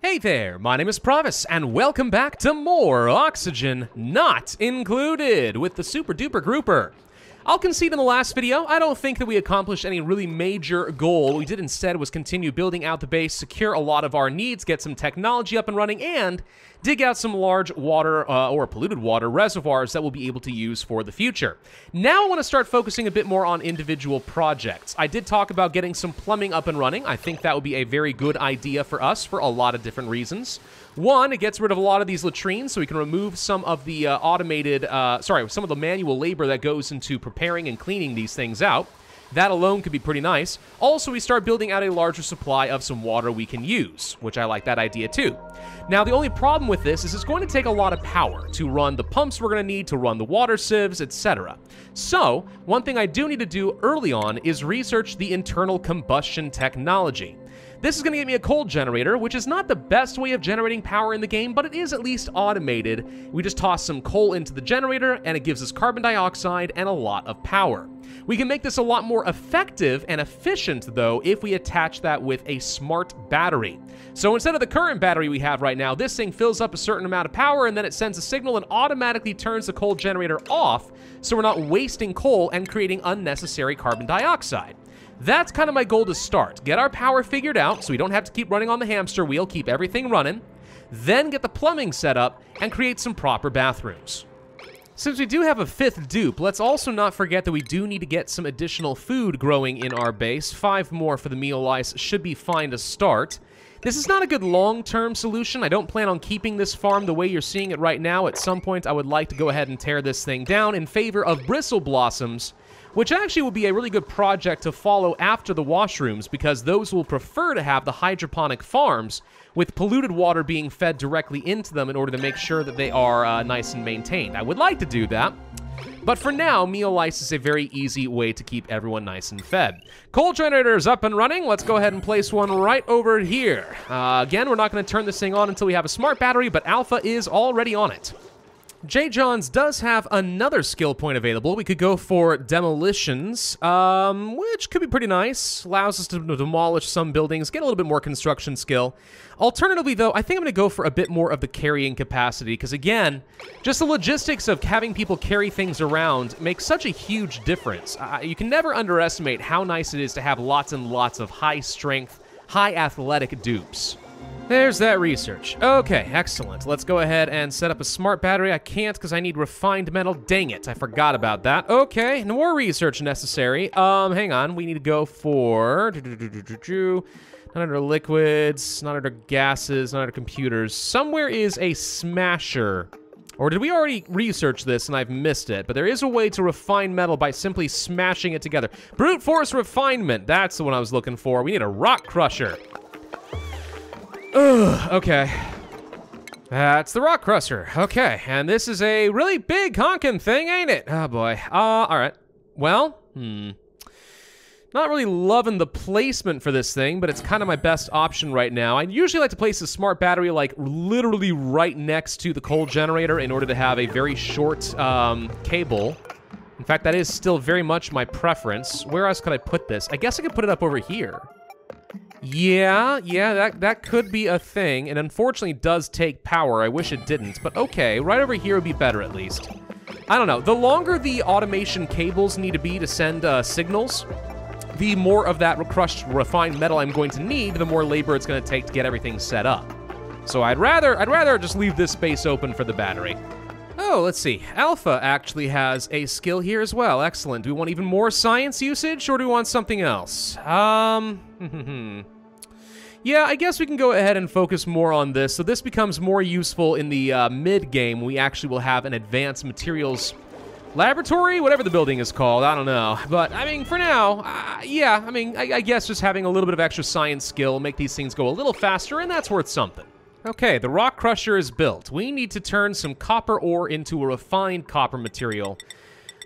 Hey there, my name is Pravus, and welcome back to more Oxygen Not Included with the Super Duper Grouper. I'll concede in the last video, I don't think that we accomplished any really major goal. What we did instead was continue building out the base, secure a lot of our needs, get some technology up and running, and dig out some large water or polluted water reservoirs that we'll be able to use for the future. Now I want to start focusing a bit more on individual projects. I did talk about getting some plumbing up and running. I think that would be a very good idea for us for a lot of different reasons. One, it gets rid of a lot of these latrines, so we can remove some of the some of the manual labor that goes into preparing and cleaning these things out. That alone could be pretty nice. Also, we start building out a larger supply of some water we can use, which I like that idea too. Now, the only problem with this is it's going to take a lot of power to run the pumps we're going to need, to run the water sieves, etc. So, one thing I do need to do early on is research the internal combustion technology. This is going to give me a coal generator, which is not the best way of generating power in the game, but it is at least automated. We just toss some coal into the generator, and it gives us carbon dioxide and a lot of power. We can make this a lot more effective and efficient, though, if we attach that with a smart battery. So instead of the current battery we have right now, this thing fills up a certain amount of power, and then it sends a signal and automatically turns the coal generator off, so we're not wasting coal and creating unnecessary carbon dioxide. That's kind of my goal to start. Get our power figured out so we don't have to keep running on the hamster wheel, keep everything running, then get the plumbing set up and create some proper bathrooms. Since we do have a fifth dupe, let's also not forget that we do need to get some additional food growing in our base. 5 more for the meal lice should be fine to start. This is not a good long-term solution. I don't plan on keeping this farm the way you're seeing it right now. At some point, I would like to go ahead and tear this thing down in favor of bristle blossoms, which actually will be a really good project to follow after the washrooms, because those will prefer to have the hydroponic farms with polluted water being fed directly into them in order to make sure that they are nice and maintained. I would like to do that, but for now, meal lice is a very easy way to keep everyone nice and fed. Coal generator is up and running. Let's go ahead and place one right over here. Again, we're not going to turn this thing on until we have a smart battery, but Alpha is already on it. J. Johns does have another skill point available. We could go for demolitions, which could be pretty nice. Allows us to demolish some buildings, get a little bit more construction skill. Alternatively, though, I think I'm going to go for a bit more of the carrying capacity, because again, just the logistics of having people carry things around makes such a huge difference. You can never underestimate how nice it is to have lots and lots of high-strength, high-athletic dupes. There's that research. Okay, excellent. Let's go ahead and set up a smart battery. I can't because I need refined metal. Dang it, I forgot about that. Okay, no more research necessary. Hang on. We need to go for... Not under liquids, not under gases, not under computers. Somewhere is a smasher. Or did we already research this and I've missed it? But there is a way to refine metal by simply smashing it together. Brute force refinement. That's the one I was looking for. We need a rock crusher. Ugh, okay. That's the rock crusher. Okay, and this is a really big honkin' thing, ain't it? Oh boy. Alright. Well, not really loving the placement for this thing, but it's kind of my best option right now. I usually like to place a smart battery, like, literally right next to the coal generator in order to have a very short, cable. In fact, that is still very much my preference. Where else could I put this? I guess I could put it up over here. Yeah, that could be a thing, and unfortunately does take power. I wish it didn't, but okay, right over here would be better at least. I don't know, the longer the automation cables need to be to send signals, the more of that crushed refined metal I'm going to need, the more labor it's going to take to get everything set up. So I'd rather just leave this space open for the battery. Oh, let's see. Alpha actually has a skill here as well. Excellent. Do we want even more science usage, or do we want something else? Yeah, I guess we can go ahead and focus more on this. So this becomes more useful in the mid-game. We actually will have an advanced materials laboratory, whatever the building is called. I don't know. But, I mean, for now, yeah, I mean, I guess just having a little bit of extra science skill make these things go a little faster, and that's worth something. Okay, the rock crusher is built. We need to turn some copper ore into a refined copper material.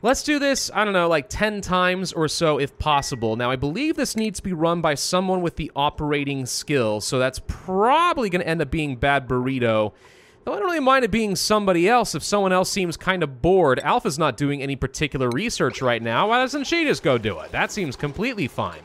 Let's do this, I don't know, like 10 times or so if possible. Now, I believe this needs to be run by someone with the operating skill, so that's probably going to end up being Bad Burrito. Though I don't really mind it being somebody else if someone else seems kind of bored. Alpha's not doing any particular research right now. Why doesn't she just go do it? That seems completely fine.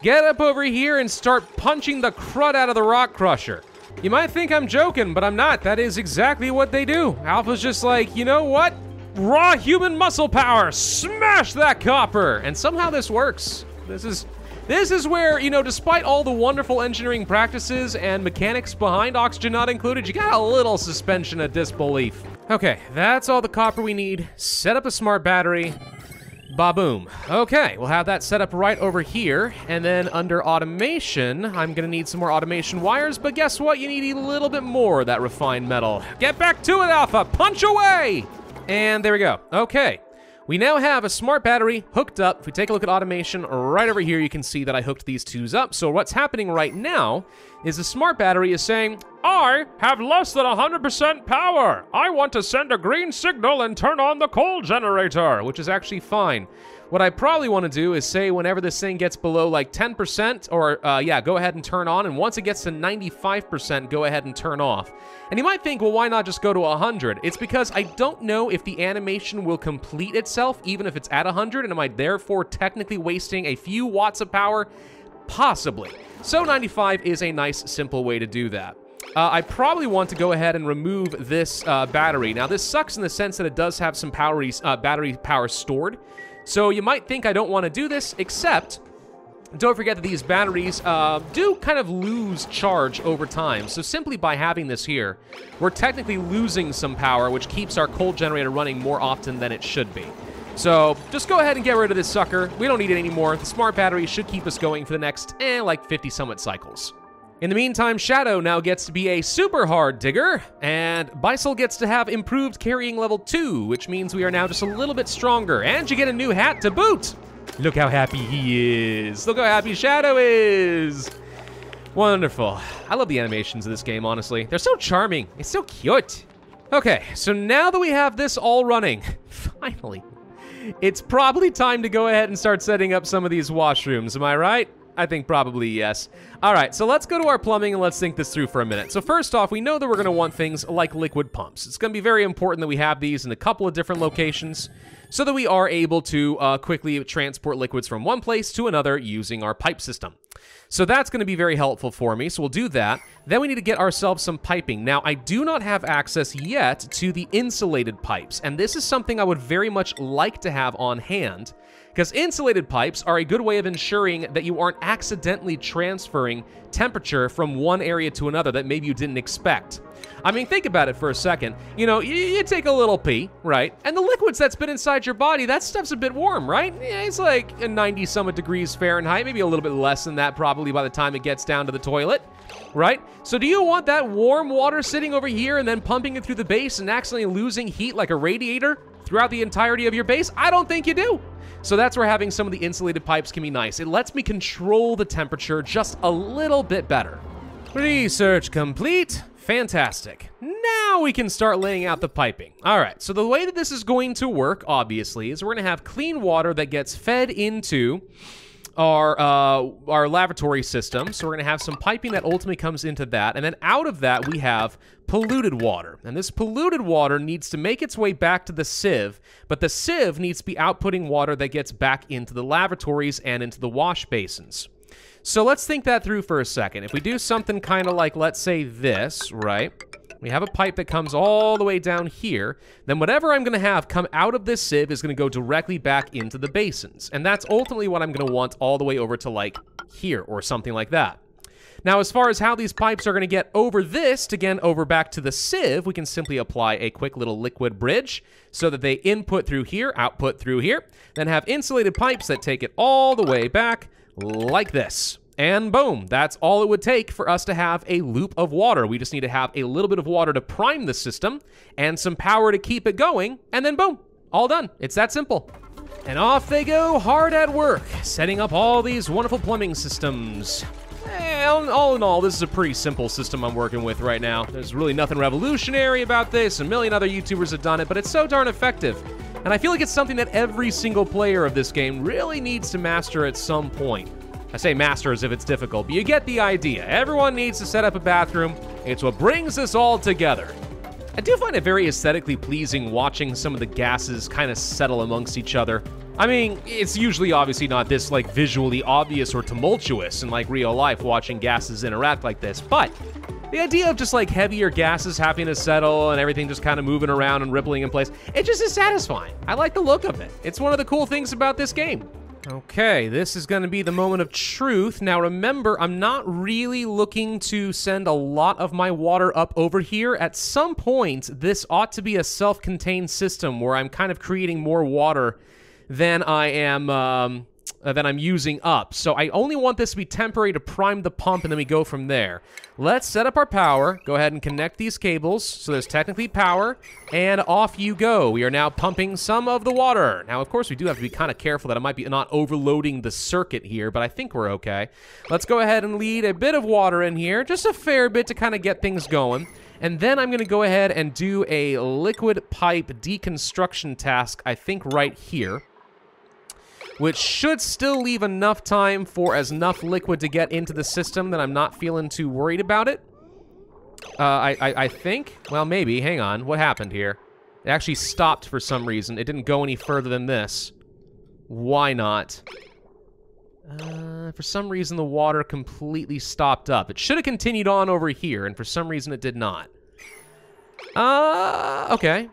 Get up over here and start punching the crud out of the rock crusher. You might think I'm joking, but I'm not. That is exactly what they do. Alpha's just like, you know what? Raw human muscle power, smash that copper! And somehow this works. This is where, you know, despite all the wonderful engineering practices and mechanics behind Oxygen Not Included, you got a little suspension of disbelief. Okay, that's all the copper we need. Set up a smart battery. Ba-boom. Okay, we'll have that set up right over here. And then under automation, I'm gonna need some more automation wires, but guess what? You need a little bit more of that refined metal. Get back to it, Alpha! Punch away! And there we go. Okay. We now have a smart battery hooked up. If we take a look at automation right over here, you can see that I hooked these twos up. So what's happening right now is the smart battery is saying, I have less than 100% power. I want to send a green signal and turn on the coal generator, which is actually fine. What I probably want to do is say whenever this thing gets below like 10%, or yeah, go ahead and turn on, and once it gets to 95%, go ahead and turn off. And you might think, well, why not just go to 100? It's because I don't know if the animation will complete itself, even if it's at 100, and am I therefore technically wasting a few watts of power? Possibly. So 95 is a nice, simple way to do that. I probably want to go ahead and remove this battery. Now, this sucks in the sense that it does have some battery power stored. So you might think I don't want to do this, except don't forget that these batteries do kind of lose charge over time. So simply by having this here, we're technically losing some power, which keeps our coal generator running more often than it should be. So just go ahead and get rid of this sucker. We don't need it anymore. The smart battery should keep us going for the next, like 50 somewhat cycles. In the meantime, Shadow now gets to be a super hard digger, and Bisel gets to have improved carrying level 2, which means we are now just a little bit stronger, and you get a new hat to boot. Look how happy he is. Look how happy Shadow is. Wonderful. I love the animations of this game, honestly. They're so charming. It's so cute. Okay, so now that we have this all running, finally, it's probably time to go ahead and start setting up some of these washrooms, am I right? I think probably yes. All right, so let's go to our plumbing and let's think this through for a minute. So first off, we know that we're gonna want things like liquid pumps. It's gonna be very important that we have these in a couple of different locations so that we are able to quickly transport liquids from one place to another using our pipe system. So that's gonna be very helpful for me, so we'll do that. Then we need to get ourselves some piping. Now, I do not have access yet to the insulated pipes, and this is something I would very much like to have on hand, because insulated pipes are a good way of ensuring that you aren't accidentally transferring temperature from one area to another that maybe you didn't expect. I mean, think about it for a second. You know, you take a little pee, right? And the liquids that's been inside your body, that stuff's a bit warm, right? Yeah, it's like 90-something degrees Fahrenheit, maybe a little bit less than that probably by the time it gets down to the toilet, right? So do you want that warm water sitting over here and then pumping it through the base and accidentally losing heat like a radiator throughout the entirety of your base? I don't think you do. So that's where having some of the insulated pipes can be nice. It lets me control the temperature just a little bit better. Research complete. Fantastic. Now we can start laying out the piping. All right, so the way that this is going to work, obviously, is we're gonna have clean water that gets fed into our lavatory system. So we're gonna have some piping that ultimately comes into that, and then out of that we have polluted water. And this polluted water needs to make its way back to the sieve, but the sieve needs to be outputting water that gets back into the lavatories and into the wash basins. So let's think that through for a second. If we do something kind of like, let's say this, right? We have a pipe that comes all the way down here. Then whatever I'm gonna have come out of this sieve is gonna go directly back into the basins. And that's ultimately what I'm gonna want all the way over to like here or something like that. Now, as far as how these pipes are gonna get over this to get over back to the sieve, we can simply apply a quick little liquid bridge so that they input through here, output through here, then have insulated pipes that take it all the way back like this. And boom, that's all it would take for us to have a loop of water. We just need to have a little bit of water to prime the system and some power to keep it going, and then boom, all done. It's that simple. And off they go, hard at work, setting up all these wonderful plumbing systems. All in all, this is a pretty simple system I'm working with right now. There's really nothing revolutionary about this. A million other YouTubers have done it, but it's so darn effective. And I feel like it's something that every single player of this game really needs to master at some point. I say master as if it's difficult, but you get the idea. Everyone needs to set up a bathroom. It's what brings us all together. I do find it very aesthetically pleasing watching some of the gases kind of settle amongst each other. I mean, it's usually obviously not this like visually obvious or tumultuous in like real life watching gases interact like this, but The idea of just like heavier gases having to settle and everything just kind of moving around and rippling in place, it just is satisfying. I like the look of it. It's one of the cool things about this game. Okay, this is going to be the moment of truth. Now remember, I'm not really looking to send a lot of my water up over here. At some point, this ought to be a self-contained system where I'm kind of creating more water than I'm using up. So I only want this to be temporary to prime the pump, and then we go from there. Let's set up our power. Go ahead and connect these cables. So there's technically power, and off you go. We are now pumping some of the water. Now, of course, we do have to be kind of careful that I might be not overloading the circuit here, but I think we're okay. Let's go ahead and lead a bit of water in here, just a fair bit to kind of get things going. And then I'm going to go ahead and do a liquid pipe deconstruction task, I think right here, which should still leave enough time for enough liquid to get into the system that I'm not feeling too worried about it. I think. Well, maybe. Hang on. What happened here? It actually stopped for some reason. It didn't go any further than this. Why not? For some reason, the water completely stopped up. It should have continued on over here, and for some reason, it did not. Okay.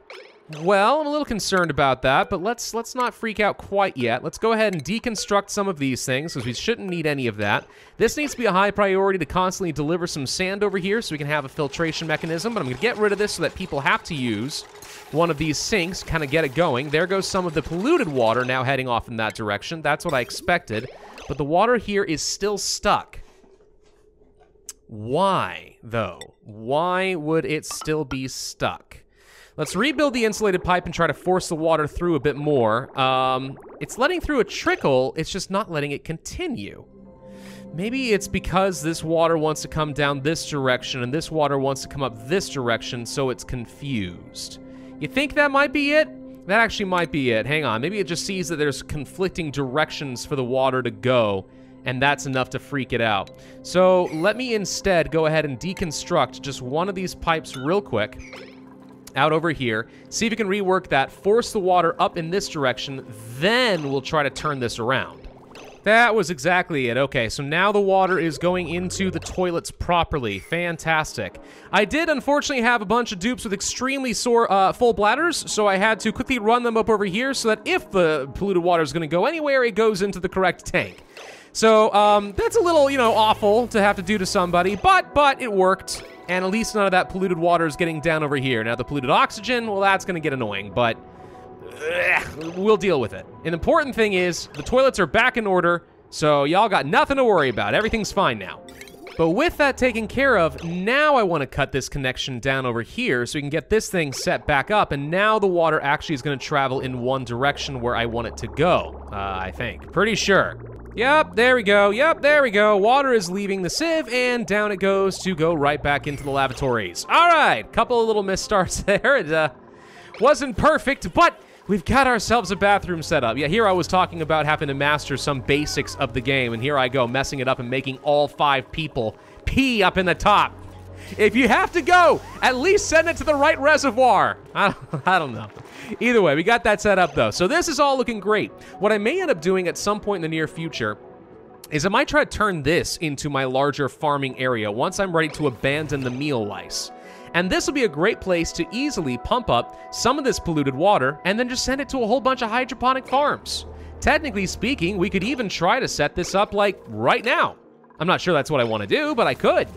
Well, I'm a little concerned about that, but let's not freak out quite yet. Let's go ahead and deconstruct some of these things, because we shouldn't need any of that. This needs to be a high priority to constantly deliver some sand over here so we can have a filtration mechanism, but I'm going to get rid of this so that people have to use one of these sinks, kind of get it going. There goes some of the polluted water now heading off in that direction. That's what I expected, but the water here is still stuck. Why, though? Why would it still be stuck? Let's rebuild the insulated pipe and try to force the water through a bit more. It's letting through a trickle, it's just not letting it continue. Maybe it's because this water wants to come down this direction and this water wants to come up this direction, so it's confused. You think that might be it? That actually might be it. Hang on, maybe it just sees that there's conflicting directions for the water to go, and that's enough to freak it out. So let me instead go ahead and deconstruct just one of these pipes real quick. Out over here, see if you can rework that, force the water up in this direction, then we'll try to turn this around. That was exactly it. Okay, so now the water is going into the toilets properly. Fantastic. I did unfortunately have a bunch of dupes with extremely sore, full bladders, so I had to quickly run them up over here so that if the polluted water is going to go anywhere, it goes into the correct tank. So, that's a little, awful to have to do to somebody, but it worked. And at least none of that polluted water is getting down over here. Now, the polluted oxygen, well, that's going to get annoying, but we'll deal with it. An important thing is the toilets are back in order, so y'all got nothing to worry about. Everything's fine now. But with that taken care of, now I want to cut this connection down over here so we can get this thing set back up, and now the water actually is going to travel in one direction where I want it to go, I think. Pretty sure. Yep, there we go. Yep, there we go. Water is leaving the sieve, and down it goes to go right back into the lavatories. All right, couple of little misstarts there. It wasn't perfect, but we've got ourselves a bathroom set up. Yeah, here I was talking about having to master some basics of the game, and here I go messing it up and making all 5 people pee up in the top. If you have to go, at least send it to the right reservoir. I don't know. Either way, we got that set up, though. So this is all looking great. What I may end up doing at some point in the near future is I might try to turn this into my larger farming area once I'm ready to abandon the meal lice. And this will be a great place to easily pump up some of this polluted water and then just send it to a whole bunch of hydroponic farms. Technically speaking, we could even try to set this up, like, right now. I'm not sure that's what I want to do, but I could.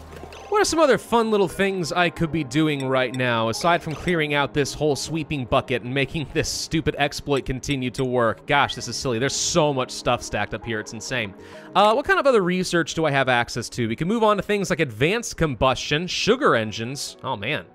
What are some other fun little things I could be doing right now, aside from clearing out this whole sweeping bucket and making this stupid exploit continue to work? Gosh, this is silly. There's so much stuff stacked up here. It's insane. What kind of other research do I have access to? We can move on to things like advanced combustion, sugar engines. Oh, man.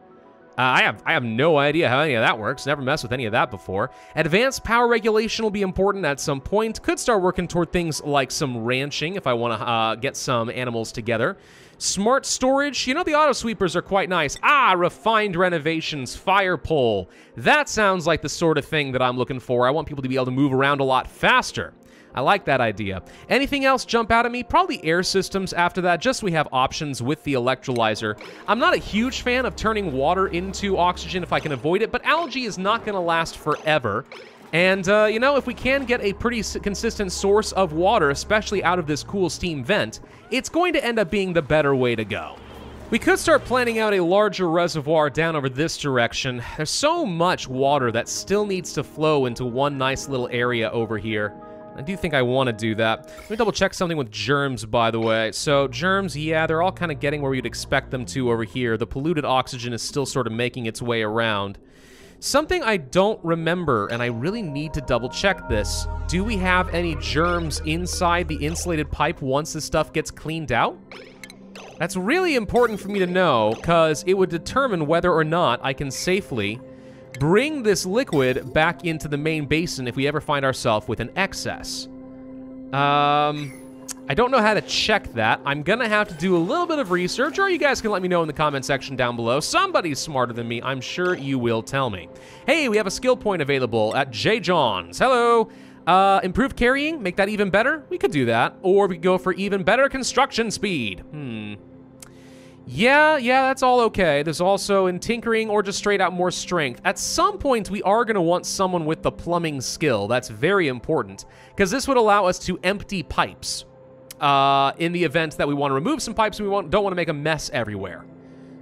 I have no idea how any of that works. Never messed with any of that before. Advanced power regulation will be important at some point. Could start working toward things like some ranching if I want to get some animals together. Smart storage. You know, the auto sweepers are quite nice. Refined renovations, fire pole. That sounds like the sort of thing that I'm looking for. I want people to be able to move around a lot faster. I like that idea. Anything else jump out at me? Probably air systems after that, just so we have options with the electrolyzer. I'm not a huge fan of turning water into oxygen if I can avoid it, but algae is not going to last forever. And, you know, if we can get a pretty consistent source of water, especially out of this cool steam vent, it's going to end up being the better way to go. We could start planning out a larger reservoir down over this direction. There's so much water that still needs to flow into one nice little area over here. I do think I want to do that. Let me double check something with germs, by the way. So germs, yeah, they're all kind of getting where you'd expect them to over here. The polluted oxygen is still sort of making its way around. Something I don't remember, and I really need to double check this. Do we have any germs inside the insulated pipe once this stuff gets cleaned out? That's really important for me to know, because it would determine whether or not I can safely bring this liquid back into the main basin if we ever find ourselves with an excess. I don't know how to check that. I'm gonna have to do a little bit of research, or you guys can let me know in the comment section down below. Somebody's smarter than me. I'm sure you will tell me. Hey, we have a skill point available at J. Johns. Hello. Improved carrying, make that even better? We could do that. Or we could go for even better construction speed. Yeah, that's all okay. There's also in tinkering or just straight out more strength. At some point, we are going to want someone with the plumbing skill. That's very important, because this would allow us to empty pipes in the event that we want to remove some pipes and we don't want to make a mess everywhere.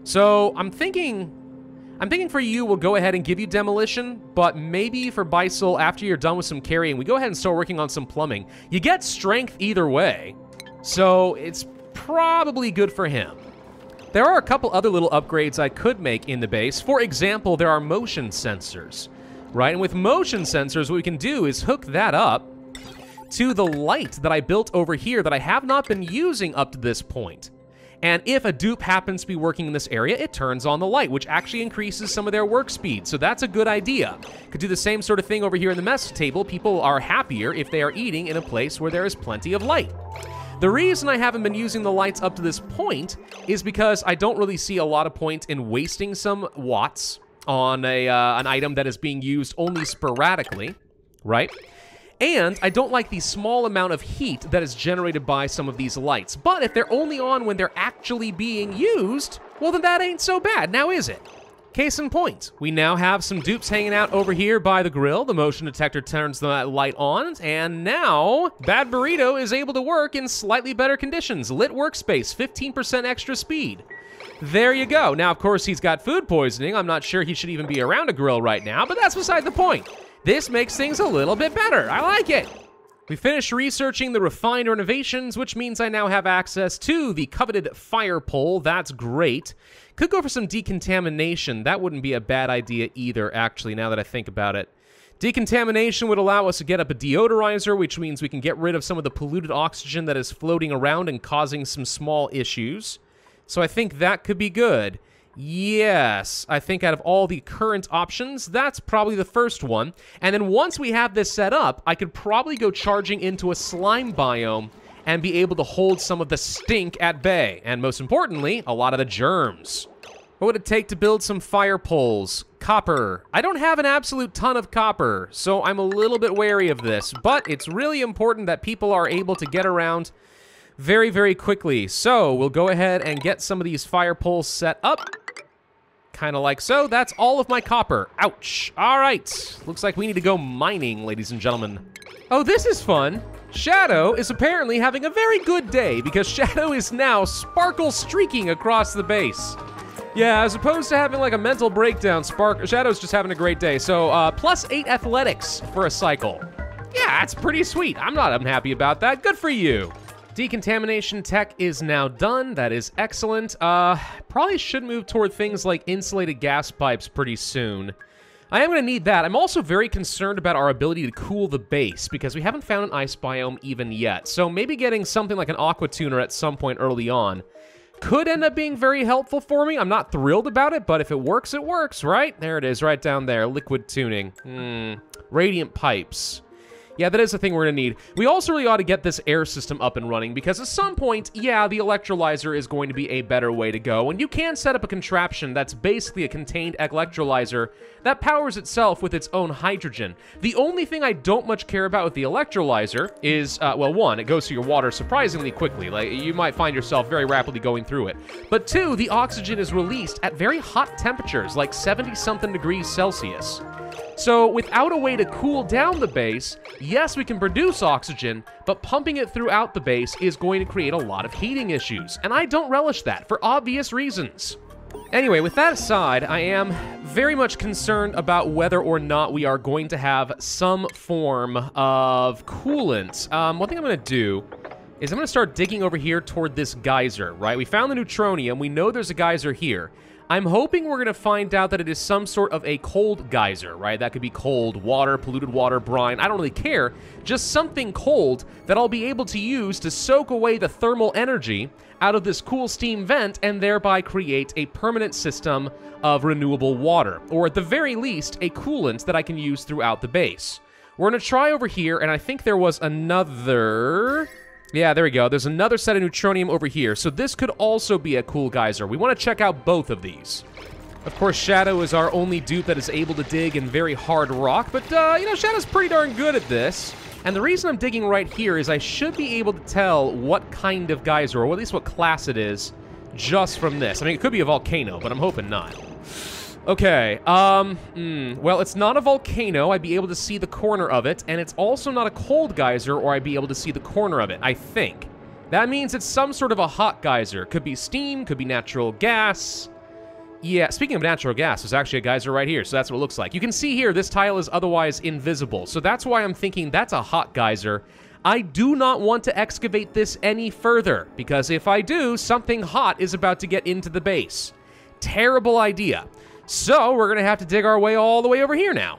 So I'm thinking for you, we'll go ahead and give you demolition, but maybe for Beisel, after you're done with some carrying, we go ahead and start working on some plumbing. You get strength either way, so it's probably good for him. There are a couple other little upgrades I could make in the base. For example, there are motion sensors, right? And with motion sensors, what we can do is hook that up to the light that I built over here that I have not been using up to this point. And if a dupe happens to be working in this area, it turns on the light, which actually increases some of their work speed. So that's a good idea. Could do the same sort of thing over here in the mess table. People are happier if they are eating in a place where there is plenty of light. The reason I haven't been using the lights up to this point is because I don't really see a lot of point in wasting some watts on an item that is being used only sporadically, right? And I don't like the small amount of heat that is generated by some of these lights. But if they're only on when they're actually being used, well, then that ain't so bad, now is it? Case in point, we now have some dupes hanging out over here by the grill. The motion detector turns the light on, and now Bad Burrito is able to work in slightly better conditions. Lit workspace, 15% extra speed. There you go. Now, of course, he's got food poisoning. I'm not sure he should even be around a grill right now, but that's beside the point. This makes things a little bit better. I like it. We finished researching the refined renovations, which means I now have access to the coveted fire pole. That's great. Could go for some decontamination. That wouldn't be a bad idea either, actually, now that I think about it. Decontamination would allow us to get up a deodorizer, which means we can get rid of some of the polluted oxygen that is floating around and causing some small issues. So I think that could be good. Yes, I think out of all the current options, that's probably the first one. And then once we have this set up, I could probably go charging into a slime biome and be able to hold some of the stink at bay. And most importantly, a lot of the germs. What would it take to build some fire poles? Copper. I don't have an absolute ton of copper, so I'm a little bit wary of this. But it's really important that people are able to get around very, very quickly. So we'll go ahead and get some of these fire poles set up. Kind of like so. That's all of my copper. Ouch. All right. Looks like we need to go mining, ladies and gentlemen. Oh, this is fun. Shadow is apparently having a very good day because Shadow is now sparkle streaking across the base. Yeah, as opposed to having like a mental breakdown, Shadow's just having a great day. So, +8 athletics for a cycle. Yeah, that's pretty sweet. I'm not unhappy about that. Good for you. Decontamination tech is now done. That is excellent. Probably should move toward things like insulated gas pipes pretty soon. I am going to need that. I'm also very concerned about our ability to cool the base because we haven't found an ice biome even yet. So maybe getting something like an aqua tuner at some point early on could end up being very helpful for me. I'm not thrilled about it, but if it works, right? There it is, right down there. Liquid tuning. Radiant pipes. Yeah, that is the thing we're gonna need. We also really ought to get this air system up and running because at some point, yeah, the electrolyzer is going to be a better way to go. And you can set up a contraption that's basically a contained electrolyzer that powers itself with its own hydrogen. The only thing I don't much care about with the electrolyzer is, well, one, it goes through your water surprisingly quickly. Like, you might find yourself very rapidly going through it. But two, the oxygen is released at very hot temperatures, like 70-something degrees Celsius. So without a way to cool down the base, yes, we can produce oxygen, but pumping it throughout the base is going to create a lot of heating issues, and I don't relish that for obvious reasons. Anyway, with that aside, I am very much concerned about whether or not we are going to have some form of coolant. One thing I'm going to do is I'm going to start digging over here toward this geyser, right? We found the neutronium. We know there's a geyser here. I'm hoping we're going to find out that it is some sort of a cold geyser, right? That could be cold water, polluted water, brine. I don't really care. Just something cold that I'll be able to use to soak away the thermal energy out of this cool steam vent and thereby create a permanent system of renewable water, or at the very least, a coolant that I can use throughout the base. We're going to try over here, and I think there was another... Yeah, there we go. There's another set of neutronium over here, so this could also be a cool geyser. We want to check out both of these. Of course, Shadow is our only dupe that is able to dig in very hard rock, but, you know, Shadow's pretty darn good at this. And the reason I'm digging right here is I should be able to tell what kind of geyser, or at least what class it is, just from this. I mean, it could be a volcano, but I'm hoping not. Okay, well, it's not a volcano. I'd be able to see the corner of it, and it's also not a cold geyser, or I'd be able to see the corner of it, I think. That means it's some sort of a hot geyser. Could be steam, could be natural gas. Yeah, speaking of natural gas, there's actually a geyser right here, so that's what it looks like. You can see here, this tile is otherwise invisible, so that's why I'm thinking that's a hot geyser. I do not want to excavate this any further, because if I do, something hot is about to get into the base. Terrible idea. So we're gonna have to dig our way all the way over here now.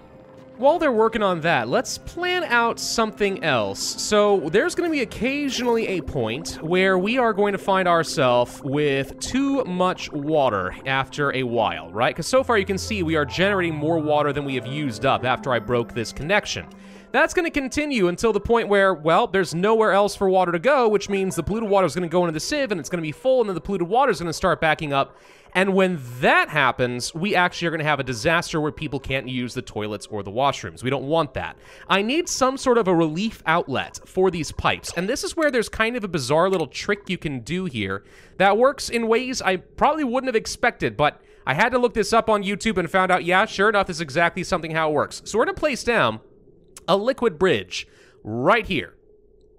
While they're working on that, let's plan out something else. So there's gonna be occasionally a point where we are going to find ourselves with too much water after a while, right? Because so far you can see we are generating more water than we have used up after I broke this connection. That's going to continue until the point where, well, there's nowhere else for water to go, which means the polluted water is going to go into the sieve and it's going to be full, and then the polluted water is going to start backing up. And when that happens, we actually are going to have a disaster where people can't use the toilets or the washrooms. We don't want that. I need some sort of a relief outlet for these pipes. And this is where there's kind of a bizarre little trick you can do here that works in ways I probably wouldn't have expected, but I had to look this up on YouTube and found out, yeah, sure enough, this is exactly something how it works. So we're going to place down a liquid bridge right here.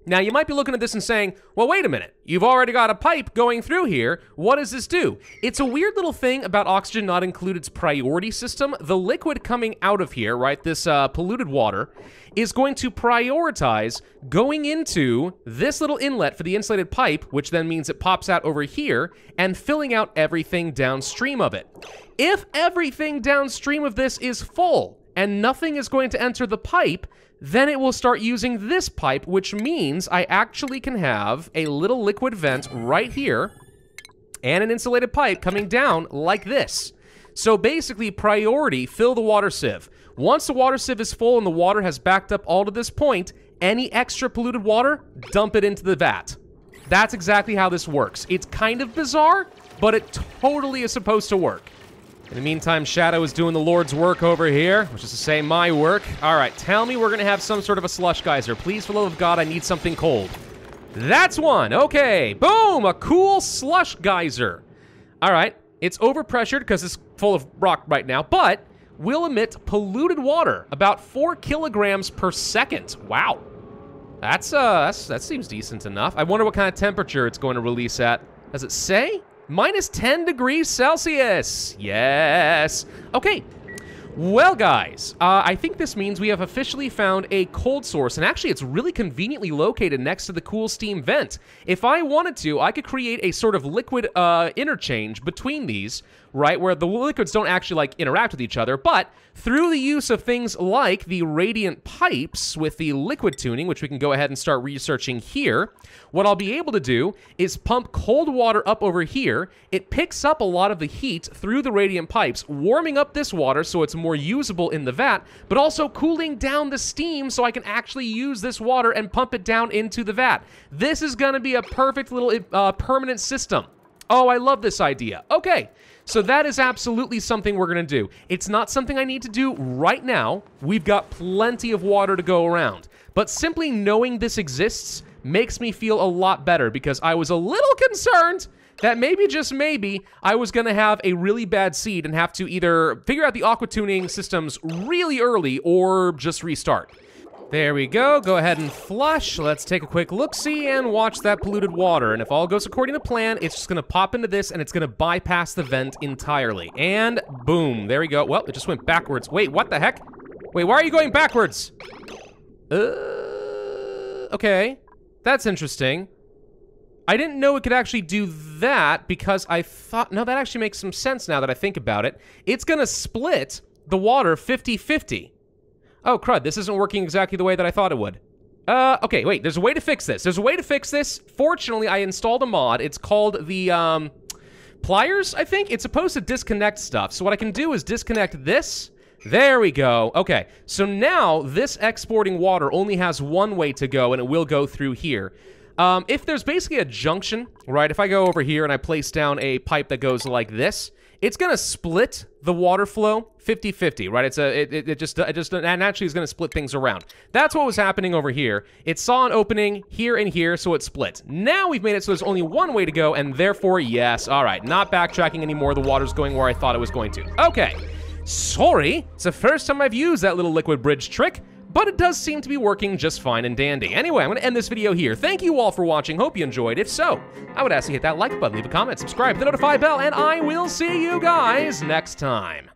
Now, you might be looking at this and saying, well, wait a minute. You've already got a pipe going through here. What does this do? It's a weird little thing about Oxygen Not Included's priority system. The liquid coming out of here, right, this polluted water, is going to prioritize going into this little inlet for the insulated pipe, which then means it pops out over here, and filling out everything downstream of it. If everything downstream of this is full, and nothing is going to enter the pipe, then it will start using this pipe, which means I actually can have a little liquid vent right here and an insulated pipe coming down like this. So basically, priority, fill the water sieve. Once the water sieve is full and the water has backed up all to this point, any extra polluted water, dump it into the vat. That's exactly how this works. It's kind of bizarre, but it totally is supposed to work. In the meantime, Shadow is doing the Lord's work over here, which is to say my work. All right, tell me we're going to have some sort of a slush geyser. Please, for the love of God, I need something cold. That's one. Okay, boom, a cool slush geyser. All right, it's overpressured because it's full of rock right now, but will emit polluted water, about 4 kilograms per second. Wow. That seems decent enough. I wonder what kind of temperature it's going to release at. Does it say? Minus 10 degrees Celsius. Yes. Okay. Well, guys, I think this means we have officially found a cold source, and actually it's really conveniently located next to the cool steam vent. If I wanted to, I could create a sort of liquid interchange between these, right, where the liquids don't actually, like, interact with each other, but through the use of things like the radiant pipes with the liquid tuning, which we can go ahead and start researching here, what I'll be able to do is pump cold water up over here. It picks up a lot of the heat through the radiant pipes, warming up this water so it's more usable in the vat, but also cooling down the steam so I can actually use this water and pump it down into the vat. This is going to be a perfect little permanent system. Oh, I love this idea. Okay, so that is absolutely something we're going to do. It's not something I need to do right now. We've got plenty of water to go around. But simply knowing this exists makes me feel a lot better, because I was a little concerned that maybe, just maybe, I was gonna have a really bad seed and have to either figure out the aqua tuning systems really early or just restart. There we go, go ahead and flush. Let's take a quick look-see and watch that polluted water. And if all goes according to plan, it's just gonna pop into this and it's gonna bypass the vent entirely. And boom, there we go. Well, it just went backwards. Wait, what the heck? Wait, why are you going backwards? Okay, that's interesting. I didn't know it could actually do that because I thought, no, that actually makes some sense now that I think about it. It's gonna split the water 50-50. Oh, crud, this isn't working exactly the way that I thought it would. Okay, wait, there's a way to fix this. There's a way to fix this. Fortunately, I installed a mod. It's called the, pliers, I think? It's supposed to disconnect stuff. So what I can do is disconnect this. There we go. Okay, so now this exporting water only has one way to go, and it will go through here. If there's basically a junction, right, if I go over here and I place down a pipe that goes like this, it's gonna split the water flow 50-50, right? It just naturally is gonna split things around. That's what was happening over here. It saw an opening here and here, so it split. Now we've made it so there's only one way to go, and therefore, yes, all right, not backtracking anymore. The water's going where I thought it was going to. Okay, sorry, it's the first time I've used that little liquid bridge trick, but it does seem to be working just fine and dandy. Anyway, I'm gonna end this video here. Thank you all for watching, hope you enjoyed. If so, I would ask you to hit that like button, leave a comment, subscribe, hit the notify bell, and I will see you guys next time.